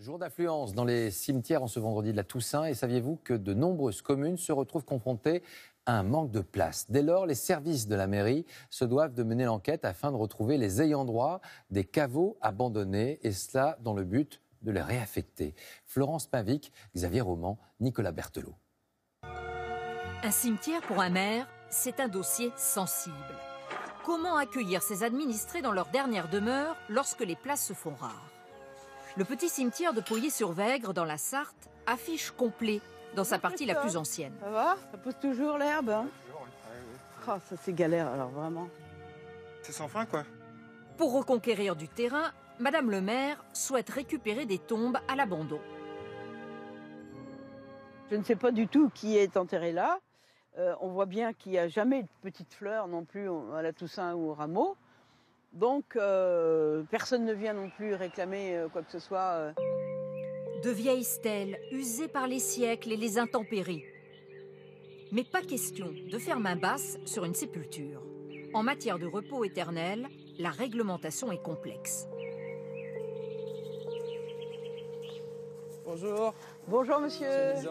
Jour d'affluence dans les cimetières en ce vendredi de la Toussaint. Et saviez-vous que de nombreuses communes se retrouvent confrontées à un manque de place. Dès lors, les services de la mairie se doivent de mener l'enquête afin de retrouver les ayants droit des caveaux abandonnés, et cela dans le but de les réaffecter. Florence Pavic, Xavier Roman, Nicolas Berthelot. Un cimetière pour un maire, c'est un dossier sensible. Comment accueillir ses administrés dans leur dernière demeure lorsque les places se font rares? Le petit cimetière de Poyet-sur-Vègre, dans la Sarthe, affiche complet dans sa partie la plus ancienne. Ça va? Ça pousse toujours l'herbe, hein? Oh, ça c'est galère alors vraiment. C'est sans fin quoi. Pour reconquérir du terrain, Madame le maire souhaite récupérer des tombes à l'abandon. Je ne sais pas du tout qui est enterré là. On voit bien qu'il n'y a jamais de petites fleurs non plus à la Toussaint ou au rameau. Donc personne ne vient non plus réclamer quoi que ce soit. De vieilles stèles usées par les siècles et les intempéries. Mais pas question de faire main basse sur une sépulture. En matière de repos éternel, la réglementation est complexe. Bonjour. Bonjour monsieur.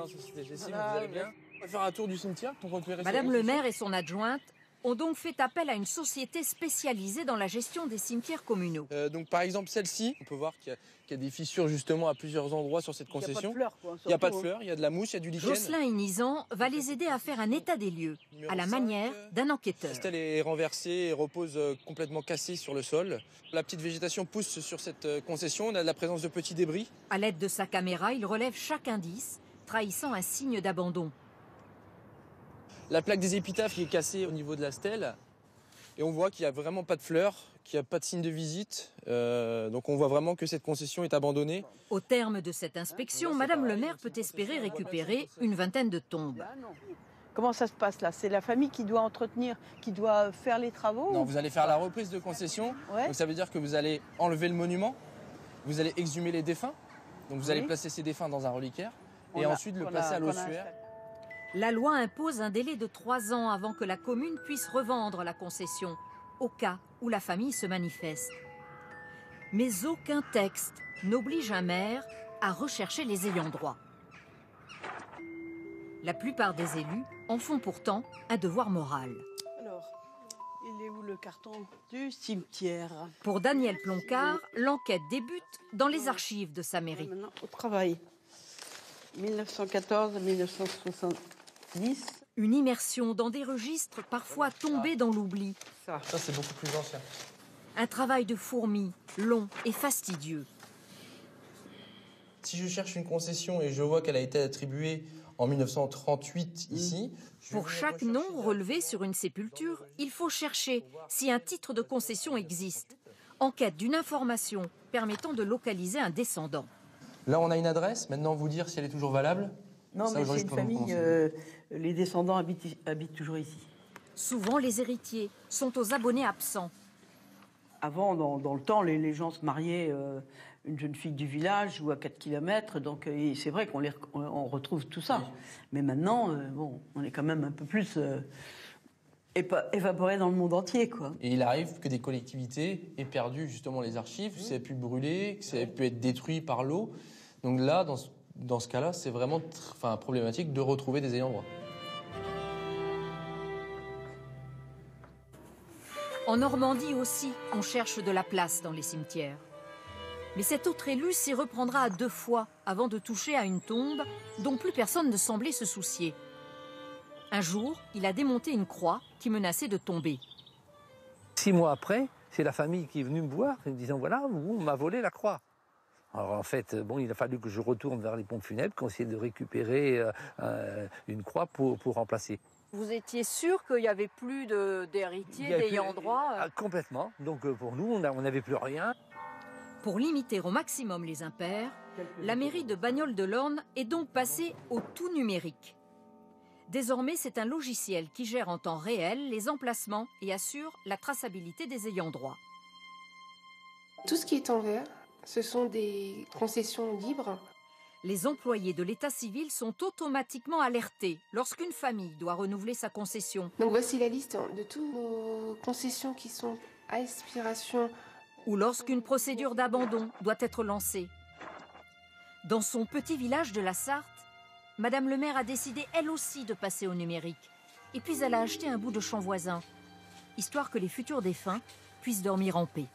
Société Jessie, Voilà. vous allez bien? On va faire un tour du cimetière pour repérer. Madame le maire et son adjointe ont donc fait appel à une société spécialisée dans la gestion des cimetières communaux. Donc par exemple celle-ci, on peut voir qu'il y a des fissures justement à plusieurs endroits sur cette concession. Il n'y a pas de fleurs quoi. Il n'y a pas de fleurs, il y a de la mousse, il y a du lichen. Jocelyn et Nizan va les aider à faire un état des lieux, à la manière d'un enquêteur. La stèle est renversée et repose complètement cassée sur le sol. La petite végétation pousse sur cette concession, on a de la présence de petits débris. À l'aide de sa caméra, il relève chaque indice, trahissant un signe d'abandon. La plaque des épitaphes qui est cassée au niveau de la stèle. Et on voit qu'il n'y a vraiment pas de fleurs, qu'il n'y a pas de signe de visite. Donc on voit vraiment que cette concession est abandonnée. Au terme de cette inspection, Madame le maire peut espérer récupérer une vingtaine de tombes. Comment ça se passe là? C'est la famille qui doit entretenir, qui doit faire les travaux? Non, vous allez faire la reprise de concession. Ouais. Donc ça veut dire que vous allez enlever le monument, vous allez exhumer les défunts. Donc vous allez placer ces défunts dans un reliquaire et ensuite le placer à l'ossuaire. La loi impose un délai de 3 ans avant que la commune puisse revendre la concession, au cas où la famille se manifeste. Mais aucun texte n'oblige un maire à rechercher les ayants droit. La plupart des élus en font pourtant un devoir moral. Alors, il est où le carton du cimetière? Pour Daniel Ploncard, l'enquête débute dans les archives de sa mairie. Maintenant, au travail. 1914-1970. Une immersion dans des registres parfois tombés dans l'oubli. Ça c'est beaucoup plus ancien. Un travail de fourmi, long et fastidieux. Si je cherche une concession et je vois qu'elle a été attribuée en 1938 ici... Pour chaque nom relevé sur une sépulture, il faut chercher si un titre de concession existe, en quête d'une information permettant de localiser un descendant. Là on a une adresse, maintenant vous dire si elle est toujours valable. Non, Ça, mais aujourd'hui, c'est une je peux vous famille, conseiller. les descendants habitent toujours ici. Souvent, les héritiers sont aux abonnés absents. Avant, dans le temps, les gens se mariaient, une jeune fille du village ou à 4 km, donc c'est vrai on retrouve tout ça. Mais maintenant, bon, on est quand même un peu plus évaporé dans le monde entier, quoi. Et il arrive que des collectivités aient perdu justement les archives, que ça ait pu brûler, que ça ait pu être détruit par l'eau. Donc là, dans ce cas-là, c'est vraiment problématique de retrouver des ayants droit. En Normandie aussi, on cherche de la place dans les cimetières. Mais cet autre élu s'y reprendra à 2 fois avant de toucher à une tombe dont plus personne ne semblait se soucier. Un jour, il a démonté une croix qui menaçait de tomber. 6 mois après, c'est la famille qui est venue me voir en me disant voilà, on m'a volé la croix. Alors en fait, bon, il a fallu que je retourne vers les pompes funèbres, qu'on essaie de récupérer une croix pour remplacer. Vous étiez sûr qu'il n'y avait plus d'héritiers, d'ayants droit Complètement. Donc pour nous, on n'avait plus rien. Pour limiter au maximum les impairs, la mairie de Bagnoles-de-l'Orne est donc passée au tout numérique. Désormais, c'est un logiciel qui gère en temps réel les emplacements et assure la traçabilité des ayants droit. Tout ce qui est en vert, ce sont des concessions libres. Les employés de l'état civil sont automatiquement alertés lorsqu'une famille doit renouveler sa concession. Donc voici la liste de toutes nos concessions qui sont à expiration. Ou lorsqu'une procédure d'abandon doit être lancée. Dans son petit village de la Sarthe, Madame le maire a décidé elle aussi de passer au numérique. Et puis elle a acheté un bout de champ voisin, histoire que les futurs défunts puissent dormir en paix.